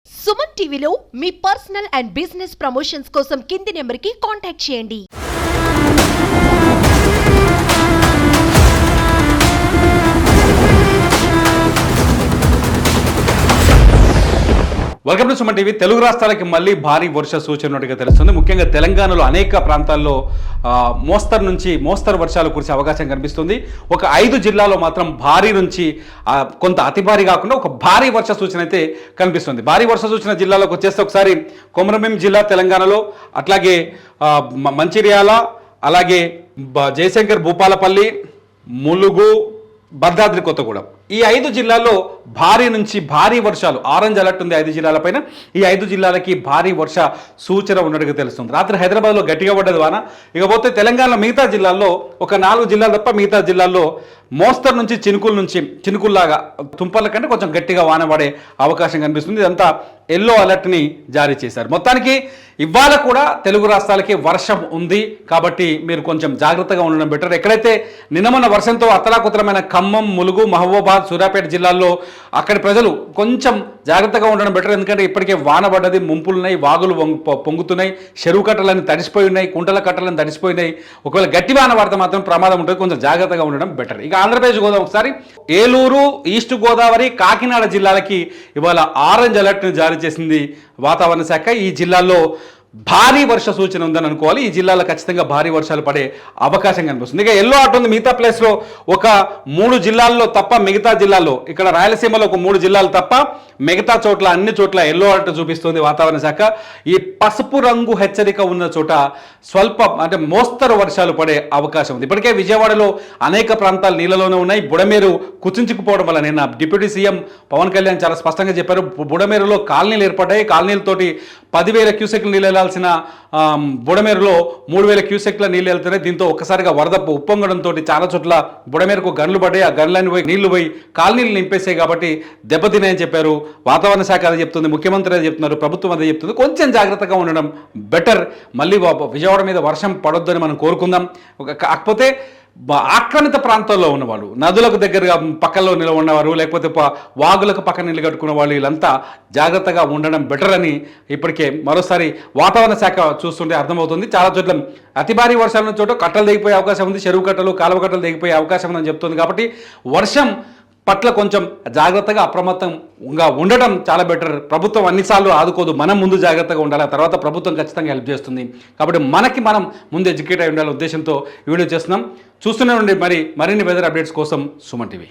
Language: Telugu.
సుమన్ టీవీలో మీ పర్సనల్ అండ్ బిజినెస్ ప్రమోషన్స్ కోసం కింది నెంబర్కి కాంటాక్ట్ చేయండి. Welcome to Suman TV. Telugu రాష్ట్రాలకి మళ్ళీ భారీ వర్ష సూచన ఉన్నట్టుగా తెలుస్తుంది. ముఖ్యంగా తెలంగాణలో అనేక ప్రాంతాల్లో మోస్తరు వర్షాలు కురిసే అవకాశం కనిపిస్తుంది. ఒక 5 జిల్లాలో మాత్రం భారీ నుంచి కొంత అతి భారీ కాకుండా ఒక భారీ వర్ష సూచన అయితే కనిపిస్తుంది. భారీ వర్ష సూచన జిల్లాలోకి వచ్చేస్తే ఒకసారి కొమరంభీం జిల్లా తెలంగాణలో, అట్లాగే మంచిర్యాల, అలాగే జయశంకర్ భూపాలపల్లి, ములుగు, భద్రాద్రి కొత్తగూడెం, ఈ 5 జిల్లాల్లో భారీ నుంచి భారీ వర్షాలు, ఆరెంజ్ అలర్ట్ ఉంది 5 జిల్లాలపైన. ఈ 5 జిల్లాలకి భారీ వర్ష సూచన ఉన్నట్టుగా తెలుస్తుంది. రాత్రి హైదరాబాద్లో గట్టిగా పడ్డది వాన. ఇకపోతే తెలంగాణలో మిగతా జిల్లాల్లో ఒక 4 జిల్లాలు తప్ప మిగతా జిల్లాల్లో మోస్తరు నుంచి చినుకుల్లాగా తుంపర్ల కంటే కొంచెం గట్టిగా వాన పడే అవకాశం కనిపిస్తుంది. ఇదంతా ఎల్లో అలర్ట్ని జారీ చేశారు. మొత్తానికి ఇవాళ కూడా తెలుగు రాష్ట్రాలకి వర్షం ఉంది కాబట్టి మీరు కొంచెం జాగ్రత్తగా ఉండడం బెటర్. ఎక్కడైతే నిన్నమన్న వర్షంతో అతలాకుతలమైన ఖమ్మం, ములుగు, మహబూబాబాద్, సూర్యాపేట జిల్లాల్లో అక్కడి ప్రజలు కొంచెం జాగ్రత్తగా ఉండడం బెటర్. ఎందుకంటే ఇప్పటికే వాన పడ్డది, ముంపులున్నాయి, వాగులు పొంగుతున్నాయి, చెరువు కట్టలన్నీ తడిసిపోయి ఉన్నాయి, కుంటల కట్టలను తడిసిపోయినాయి. ఒకవేళ గట్టి వాన పడితే మాత్రం ప్రమాదం ఉంటుంది. కొంచెం జాగ్రత్తగా ఉండడం బెటర్. ఇక ఆంధ్రప్రదేశ్ గోదావరి ఒకసారి ఏలూరు, ఈస్ట్ గోదావరి, కాకినాడ జిల్లాలకి ఇవాళ ఆరెంజ్ అలర్ట్ని జారీ చేసింది వాతావరణ శాఖ. ఈ జిల్లాల్లో భారీ వర్ష సూచన ఉందని అనుకోవాలి. ఈ జిల్లాలో ఖచ్చితంగా భారీ వర్షాలు పడే అవకాశం కనిపిస్తుంది. ఇక ఎల్లో అలర్ట్ ఉంది మిగతా ప్లేస్లో. ఒక 3 జిల్లాల్లో తప్ప మిగతా జిల్లాల్లో, ఇక్కడ రాయలసీమలో ఒక 3 జిల్లాలు తప్ప మిగతా చోట్ల అన్ని చోట్ల ఎల్లో అలర్ట్ చూపిస్తుంది వాతావరణ శాఖ. ఈ పసుపు రంగు హెచ్చరిక ఉన్న చోట అంటే మోస్తరు వర్షాలు పడే అవకాశం ఉంది. ఇప్పటికే విజయవాడలో అనేక ప్రాంతాలు నీళ్ళలోనే ఉన్నాయి. బుడమేరు కుచించుకుపోవడం వల్ల నిన్న డిప్యూటీ సీఎం పవన్ కళ్యాణ్ చాలా స్పష్టంగా చెప్పారు. బుడమేరులో కాలనీలు ఏర్పడ్డాయి. కాలనీలతోటి 10,000 క్యూసెక్లు నీళ్ళు వెళ్లాల్సిన బుడమేరులో 3,000 క్యూసెక్ల నీళ్ళు వెళ్తున్నాయి. దీంతో ఒక్కసారిగా వరద ఉప్పొంగడంతో చాలా చోట్ల బుడమేరుకు గన్లు పడ్డాయి. ఆ గన్లని పోయి నీళ్లు పోయి కాలనీలు నింపేసాయి కాబట్టి దెబ్బతిన్నాయని చెప్పారు. వాతావరణ శాఖ అదే చెప్తుంది, ముఖ్యమంత్రి అదే చెప్తున్నారు, ప్రభుత్వం అదే చెప్తుంది. కొంచెం జాగ్రత్తగా ఉండడం బెటర్. మళ్ళీ విజయవాడ మీద వర్షం పడొద్దని మనం కోరుకుందాం. కాకపోతే ఆక్రమిత ప్రాంతాల్లో ఉన్నవాళ్ళు, నదులకు దగ్గరగా పక్కల్లో ఉన్నవారు, లేకపోతే వాగులకు పక్కన నీళ్ళు కట్టుకున్న వాళ్ళు, వీళ్ళంతా జాగ్రత్తగా ఉండడం బెటర్ అని ఇప్పటికే మరోసారి వాతావరణ శాఖ చూస్తుంటే అర్థమవుతుంది. చాలా చోట్ల అతి భారీ వర్షాల చోట కట్టలు దిగిపోయే అవకాశం ఉంది, చెరువు కట్టలు, కాలువ కట్టలు దిగిపోయే అవకాశం ఉందని చెప్తుంది. కాబట్టి వర్షం పట్ల కొంచెం జాగ్రత్తగా అప్రమత్తంగా ఉండటం చాలా బెటర్. ప్రభుత్వం అన్నిసార్లు ఆదుకోదు, మనం ముందు జాగ్రత్తగా ఉండాలి, ఆ తర్వాత ప్రభుత్వం ఖచ్చితంగా హెల్ప్ చేస్తుంది. కాబట్టి మనం ముందు ఎడ్యుకేట్ అయి ఉండాలనే ఉద్దేశంతో ఈ వీడియో చేస్తున్నాం. చూస్తూనే ఉండి మరిన్ని వెదర్ అప్డేట్స్ కోసం సుమన్ టీవీ.